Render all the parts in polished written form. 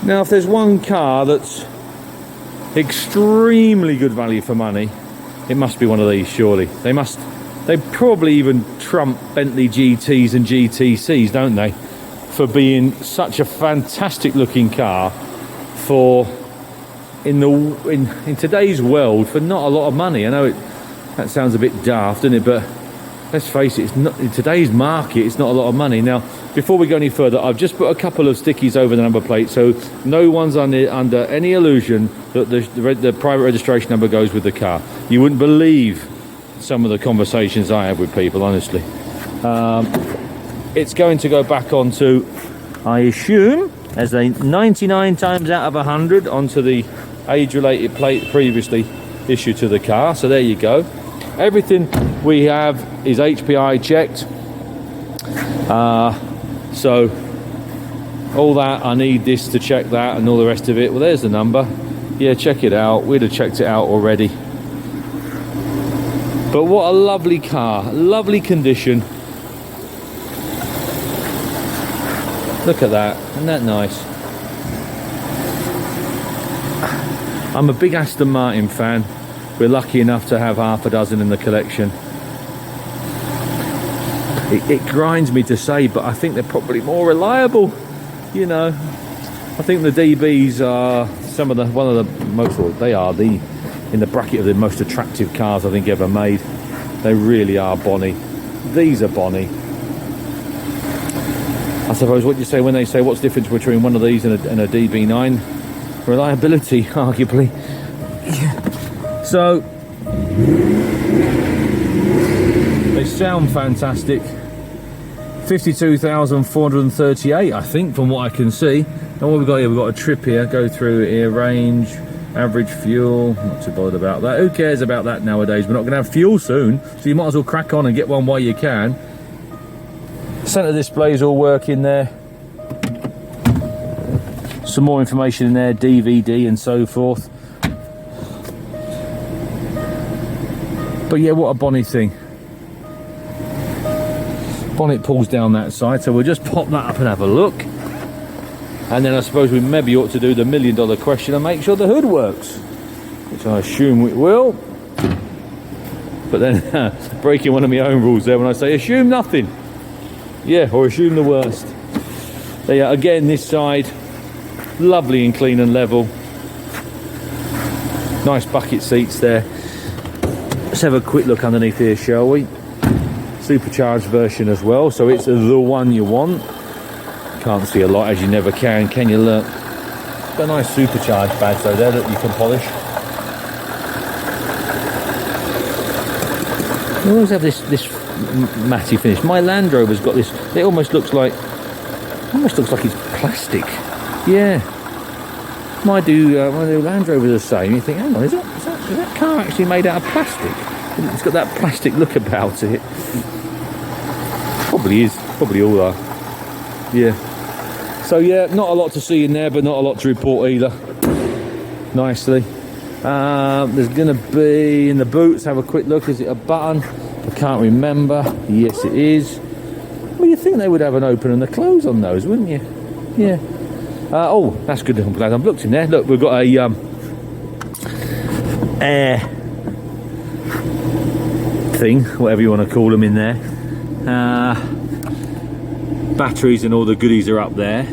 Now, if there's one car that's extremely good value for money, it must be one of these, surely. They probably even trump Bentley GTs and GTCs, don't they? For being such a fantastic looking car for in today's world for not a lot of money. I know that sounds a bit daft, doesn't it? But let's face it, it's not, in today's market, it's not a lot of money. Now, before we go any further, I've just put a couple of stickies over the number plate, so no one's under any illusion that the private registration number goes with the car. You wouldn't believe some of the conversations I have with people, honestly. It's going to go back onto, I assume, as a 99 times out of 100 onto the age-related plate previously issued to the car. So there you go. Everything we have is HPI checked. So all that, I need this to check that and all the rest of it. Well, there's the number. Yeah, check it out. We'd have checked it out already. But what a lovely car, lovely condition. Look at that, isn't that nice? I'm a big Aston Martin fan. We're lucky enough to have half a dozen in the collection. It grinds me to say, but I think they're probably more reliable. You know, I think the DBs are one of the most, or they are in the bracket of the most attractive cars I think ever made. They really are bonny. These are bonny. I suppose what you say when they say what's the difference between one of these and a DB9? Reliability, arguably. So they sound fantastic. 52,438, I think, from what I can see. And what we've got here, we've got a trip here, go through here, range, average fuel, not too bothered about that. Who cares about that nowadays? We're not going to have fuel soon, so you might as well crack on and get one while you can. Centre display's all working there. Some more information in there, DVD and so forth. But yeah, what a bonny thing. Bonnet pulls down that side, so we'll just pop that up and have a look. And then I suppose we maybe ought to do the $1 million question and make sure the hood works, which I assume it will. But then breaking one of my own rules there when I say assume nothing. Yeah, or assume the worst. There you are, again, this side, lovely and clean and level. Nice bucket seats there. Let's have a quick look underneath here, shall we? Supercharged version as well, so it's the one you want. Can't see a lot, as you never can you? Look, got a nice supercharged badge though there that you can polish. You always have this matty finish. My Land Rover's got this. It almost looks like it's plastic. Yeah, my Land Rover's the same. You think, hang on, is that car actually made out of plastic? It's got that plastic look about it. Probably is. Probably all are. Yeah. So yeah, not a lot to see in there, but not a lot to report either. Nicely. There's going to be in the boots. Have a quick look. Is it a button? I can't remember. Yes, it is. Well, you'd think they would have an open and a close on those, wouldn't you? Yeah. Oh, that's good. I'm glad I've looked in there. Look, we've got a air thing, whatever you want to call them, in there. Batteries and all the goodies are up there.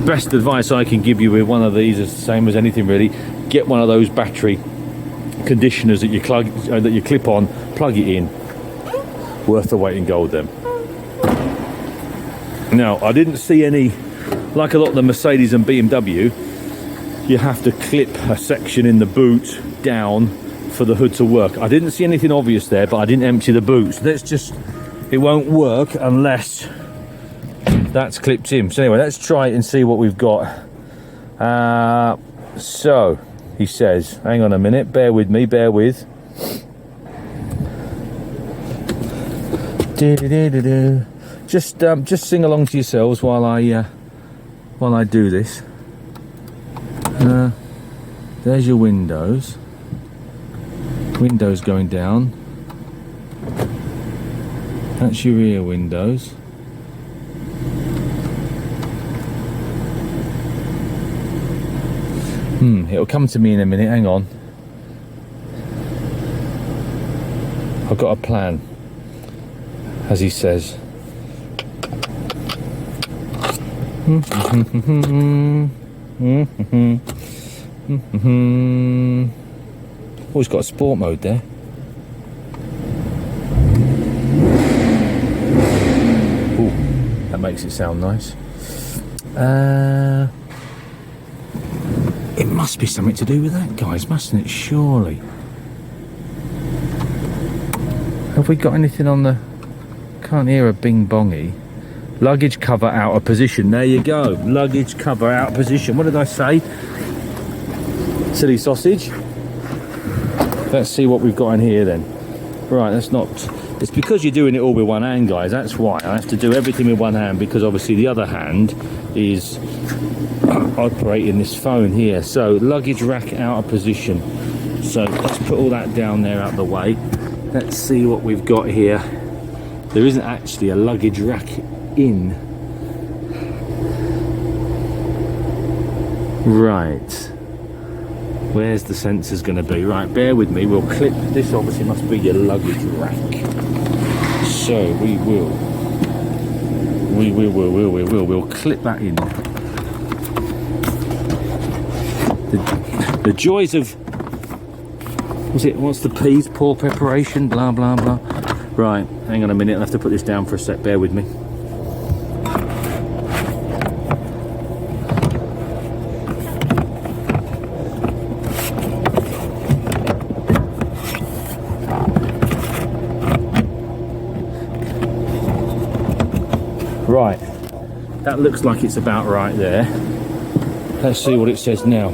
Best advice I can give you with one of these is the same as anything really. Get one of those battery conditioners that you clip on, plug it in. Worth the weight in gold then. Now, I didn't see any, like a lot of the Mercedes and BMW, you have to clip a section in the boot down for the hood to work. I didn't see anything obvious there, but I didn't empty the boots. It won't work unless that's clipped in. So anyway, let's try it and see what we've got. So he says, hang on a minute, bear with. Just sing along to yourselves while I do this. There's your windows going down. That's your rear windows. It'll come to me in a minute, hang on. I've got a plan, as he says. Oh, he's got a sport mode there. Ooh, that makes it sound nice. It must be something to do with that, guys, mustn't it? Surely. Have we got anything on the... Can't hear a bing bongy. Luggage cover out of position. There you go. Luggage cover out of position. What did I say? Silly sausage. Let's see what we've got in here then. Right, that's not... It's because you're doing it all with one hand, guys. That's why. I have to do everything with one hand, because obviously the other hand is operating this phone here. So, luggage rack out of position. So, let's put all that down there out of the way. Let's see what we've got here. There isn't actually a luggage rack in. Right. Where's the sensors going to be? Right, bear with me. We'll clip. This obviously must be your luggage rack. So we'll clip that in. The joys of... What's the P's? Poor preparation, blah, blah, blah. Right, hang on a minute. I'll have to put this down for a sec. Bear with me. Right, that looks like it's about right there. Let's see what it says now.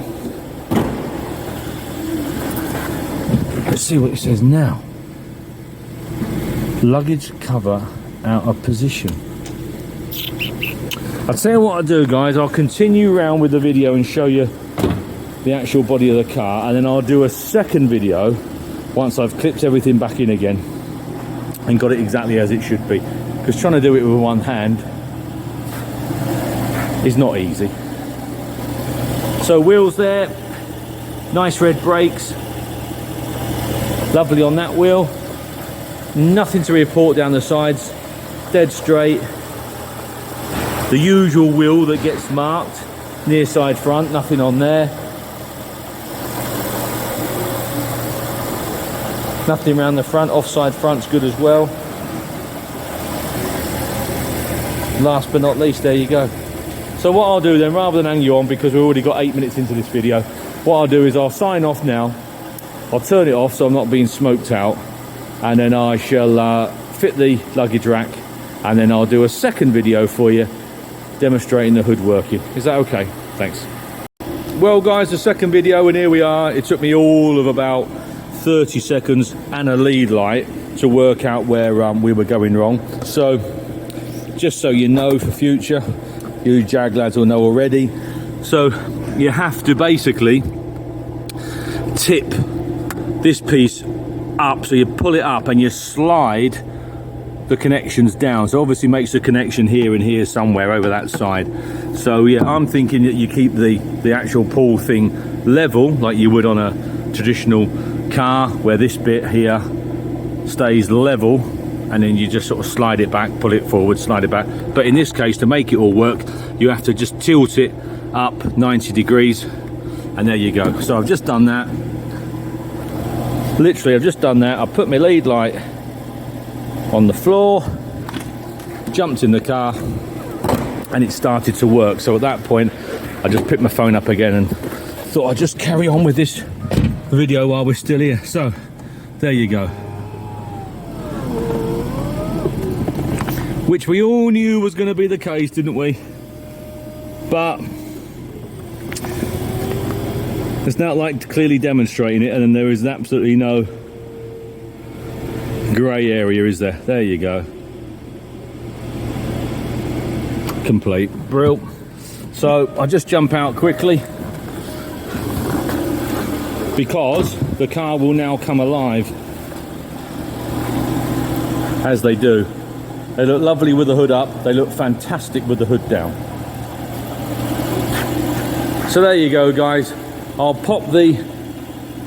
Let's see what it says now. Luggage cover out of position. I'll tell you what I'll do, guys. I'll continue round with the video and show you the actual body of the car, and then I'll do a second video once I've clipped everything back in again and got it exactly as it should be. Because trying to do it with one hand is not easy. So wheels there, nice red brakes, lovely on that wheel. Nothing to report down the sides, dead straight. The usual wheel that gets marked, near side front, nothing on there. Nothing around the front, offside front's good as well. Last but not least, there you go. So what I'll do then, rather than hang you on, because we've already got 8 minutes into this video, what I'll do is I'll sign off now. I'll turn it off so I'm not being smoked out, and then I shall fit the luggage rack, and then I'll do a second video for you demonstrating the hood working. Is that okay? Thanks. Well guys, the second video, and here we are. It took me all of about 30 seconds and a lead light to work out where we were going wrong. So just so you know for future, you Jag lads will know already. So you have to basically tip this piece up, so you pull it up and you slide the connections down. So obviously makes a connection here and here somewhere over that side. So yeah, I'm thinking that you keep the actual pull thing level like you would on a traditional car, where this bit here stays level, and then you just sort of slide it back, pull it forward, slide it back. But in this case, to make it all work, you have to just tilt it up 90 degrees, and there you go. So I've just done that. Literally, I've just done that. I put my lead light on the floor, jumped in the car, and it started to work. So at that point, I just picked my phone up again and thought I'd just carry on with this video while we're still here. So there you go. Which we all knew was going to be the case, didn't we? But it's not like clearly demonstrating it, and then there is absolutely no grey area, is there? There you go. Complete. Brill. So I'll just jump out quickly, because the car will now come alive, as they do. They look lovely with the hood up, they look fantastic with the hood down. So there you go guys, I'll pop the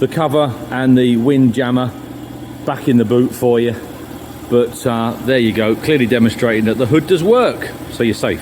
cover and the wind jammer back in the boot for you. But there you go, clearly demonstrating that the hood does work, so you're safe.